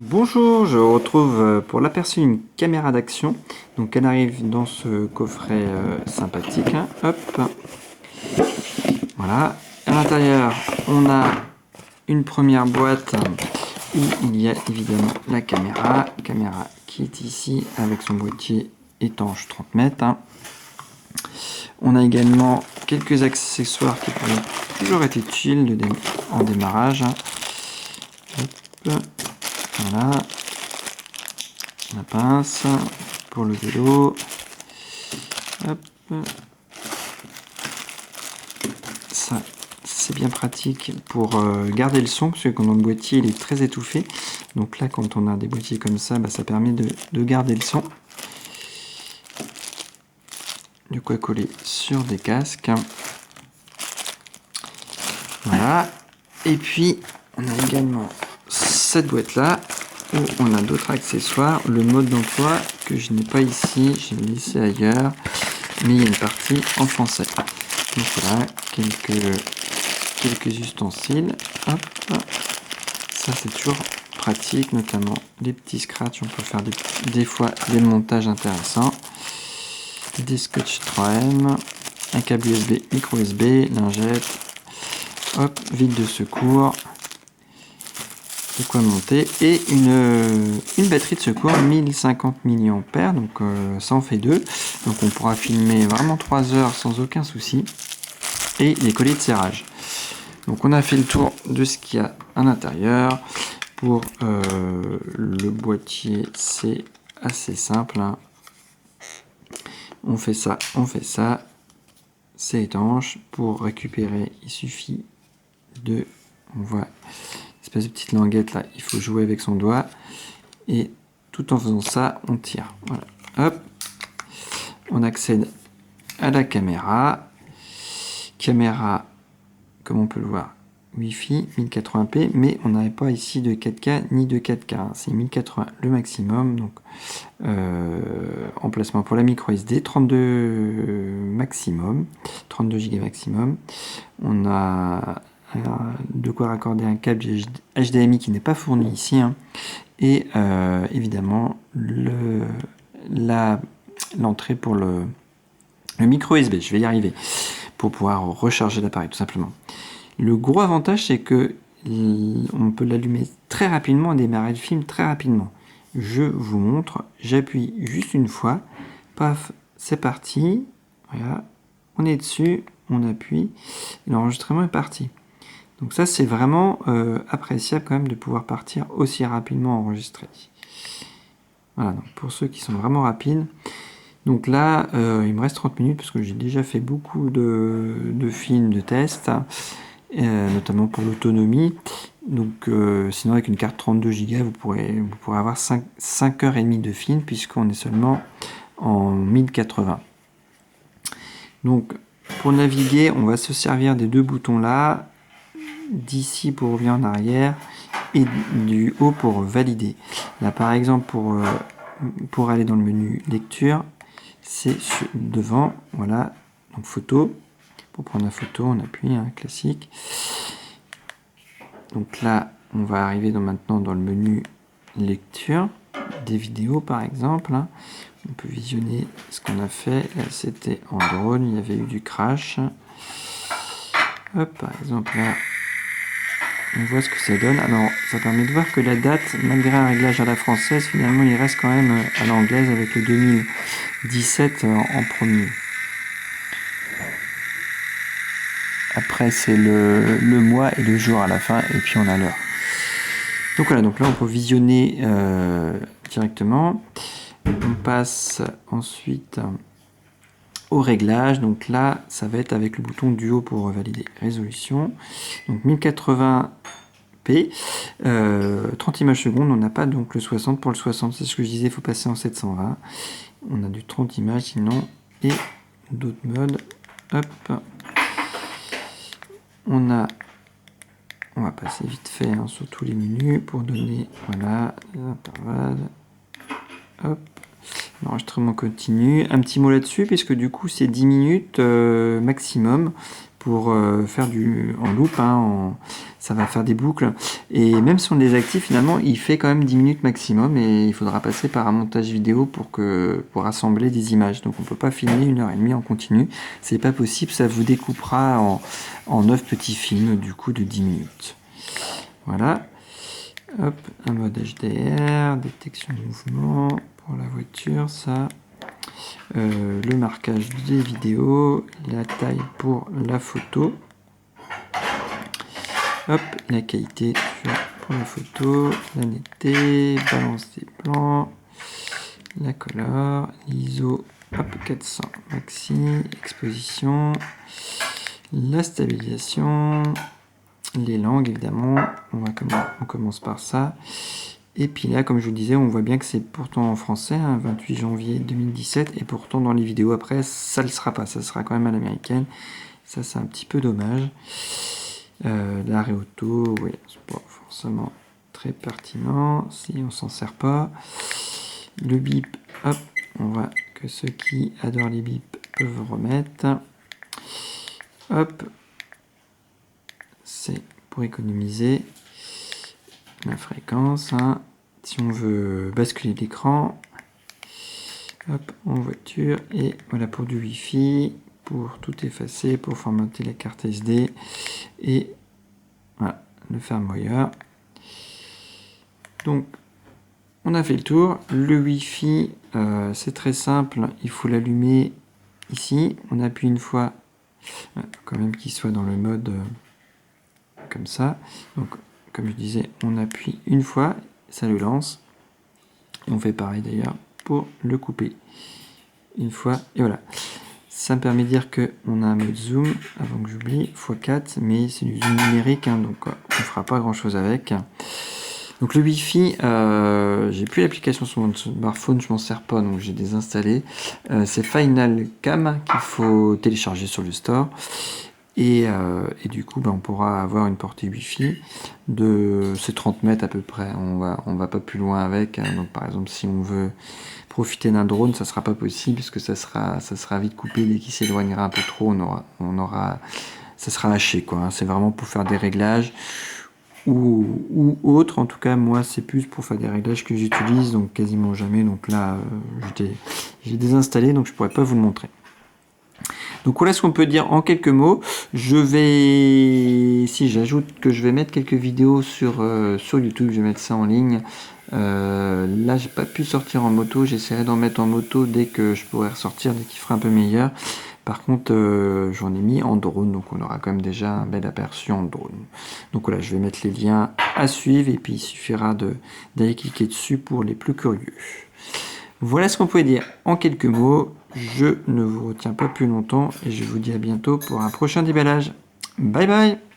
Bonjour, je retrouve pour l'aperçu une caméra d'action. Donc elle arrive dans ce coffret sympathique, hein. Hop, voilà. À l'intérieur, on a une première boîte où il y a évidemment la caméra qui est ici avec son boîtier étanche 30 mètres, hein. On a également quelques accessoires qui pourraient toujours être utiles en démarrage, hein. Hop, voilà. La pince pour le vélo. Hop. Ça, c'est bien pratique pour garder le son, parce que quand on a le boîtier, il est très étouffé. Donc là, quand on a des boîtiers comme ça, ça permet de garder le son. De quoi coller sur des casques. Voilà. Et puis, on a également cette boîte-là, où on a d'autres accessoires. Le mode d'emploi que je n'ai pas ici, j'ai laissé ailleurs, mais il y a une partie en français. Donc voilà, quelques ustensiles. Hop. Ça c'est toujours pratique, notamment les petits scratchs. On peut faire des fois des montages intéressants. Des scotch 3M, un câble USB, micro USB, lingette, hop, vide de secours, de quoi monter, et une batterie de secours 1050 mAh, donc ça en fait deux. Donc on pourra filmer vraiment 3 heures sans aucun souci. Et les colliers de serrage. Donc on a fait le tour de ce qu'il y a à l'intérieur. Pour le boîtier, c'est assez simple, hein. On fait ça, c'est étanche. Pour récupérer, il suffit on voit une espèce de petite languette là, il faut jouer avec son doigt. Et tout en faisant ça, on tire. Voilà. Hop. On accède à la caméra. Caméra, comme on peut le voir, Wi-Fi 1080p, mais on n'avait pas ici de 4K ni de 4K, hein. C'est 1080 le maximum. Donc emplacement pour la micro SD 32 maximum, 32 Go maximum. On a de quoi raccorder un câble HDMI qui n'est pas fourni ici, hein. Et évidemment l'entrée pour le micro USB, je vais y arriver, pour pouvoir recharger l'appareil tout simplement. Le gros avantage, c'est que on peut l'allumer très rapidement et démarrer le film très rapidement. Je vous montre, j'appuie juste une fois, paf, c'est parti. Voilà, on est dessus, on appuie, et l'enregistrement est parti. Donc ça, c'est vraiment appréciable quand même de pouvoir partir aussi rapidement enregistrer. Voilà, donc pour ceux qui sont vraiment rapides. Donc là, il me reste 30 minutes parce que j'ai déjà fait beaucoup de films, de tests, notamment pour l'autonomie. Donc sinon avec une carte 32 Go, vous pourrez avoir 5h30 de film puisqu'on est seulement en 1080. Donc pour naviguer, on va se servir des deux boutons là, d'ici pour revenir en arrière et du haut pour valider. Là par exemple pour aller dans le menu lecture, c'est devant, voilà, donc photo. Pour prendre la photo, on appuie, hein, classique. Donc là, on va arriver maintenant dans le menu lecture, des vidéos par exemple, hein. On peut visionner ce qu'on a fait. Là, c'était en drone, il y avait eu du crash. Hop, par exemple, là, on voit ce que ça donne. Alors, ça permet de voir que la date, malgré un réglage à la française, finalement, il reste quand même à l'anglaise avec le 2017 en premier. Après, c'est le mois et le jour à la fin, et puis on a l'heure. Donc voilà, donc là, on peut visionner directement. On passe ensuite au réglage. Donc là, ça va être avec le bouton du haut pour valider résolution. Donc 1080p, 30 images secondes. On n'a pas donc le 60. Pour le 60, c'est ce que je disais, il faut passer en 720. On a du 30 images sinon, et d'autres modes. Hop. On va passer vite fait, hein, sur tous les menus pour donner, voilà, les intervalles. Hop. L'enregistrement continue. Un petit mot là-dessus, puisque du coup c'est 10 minutes maximum pour faire en loop, hein, ça va faire des boucles. Et même si on les active, finalement, il fait quand même 10 minutes maximum et il faudra passer par un montage vidéo pour assembler des images. Donc on peut pas filmer 1h30 en continu, c'est pas possible, ça vous découpera en 9 petits films du coup de 10 minutes. Voilà. Hop, un mode HDR, détection de mouvement pour la voiture, ça. Le marquage des vidéos, la taille pour la photo. Hop, la qualité pour la photo, la netteté, balance des blancs, la couleur, l'ISO, hop, 400 maxi, exposition, la stabilisation, les langues évidemment, on commence par ça. Et puis là, comme je vous disais, on voit bien que c'est pourtant en français, hein, 28 janvier 2017, et pourtant dans les vidéos après, ça ne le sera pas, ça sera quand même à l'américaine. Ça, c'est un petit peu dommage. L'arrêt auto, oui, c'est pas forcément très pertinent si on s'en sert pas. Le bip, hop, on voit que ceux qui adorent les bips peuvent remettre. Hop, c'est pour économiser la fréquence, hein. Si on veut basculer l'écran, hop, en voiture, et voilà pour du Wi-Fi, pour tout effacer, pour formater la carte SD, et voilà, le firmware. Donc, on a fait le tour. Le Wi-Fi, c'est très simple, il faut l'allumer ici, on appuie une fois, quand même qu'il soit dans le mode comme ça. Donc, comme je disais, on appuie une fois, ça le lance. Et on fait pareil d'ailleurs pour le couper. Une fois, et voilà. Ça me permet de dire qu'on a un mode zoom, avant que j'oublie, x4, mais c'est du zoom numérique, hein, donc on ne fera pas grand chose avec. Donc le Wi-Fi, j'ai plus l'application sur mon smartphone, je m'en sers pas, donc j'ai désinstallé. C'est Final Cam qu'il faut télécharger sur le store. Et du coup, on pourra avoir une portée Wi-Fi de ces 30 mètres à peu près. On va pas plus loin avec. Hein. Donc par exemple, si on veut profiter d'un drone, ça sera pas possible puisque ça sera vite coupé dès qu'il s'éloignera un peu trop. Ça sera haché quoi. Hein. C'est vraiment pour faire des réglages ou autre. En tout cas, moi, c'est plus pour faire des réglages que j'utilise, donc quasiment jamais. Donc là, j'ai désinstallé, donc je pourrais pas vous le montrer. Donc voilà ce qu'on peut dire en quelques mots. J'ajoute que je vais mettre quelques vidéos sur YouTube, je vais mettre ça en ligne. Là, j'ai pas pu sortir en moto, j'essaierai d'en mettre en moto dès que je pourrai ressortir, dès qu'il fera un peu meilleur. Par contre, j'en ai mis en drone, donc on aura quand même déjà un bel aperçu en drone. Donc voilà, je vais mettre les liens à suivre et puis il suffira d'aller cliquer dessus pour les plus curieux. Voilà ce qu'on pouvait dire en quelques mots. Je ne vous retiens pas plus longtemps et je vous dis à bientôt pour un prochain déballage. Bye bye!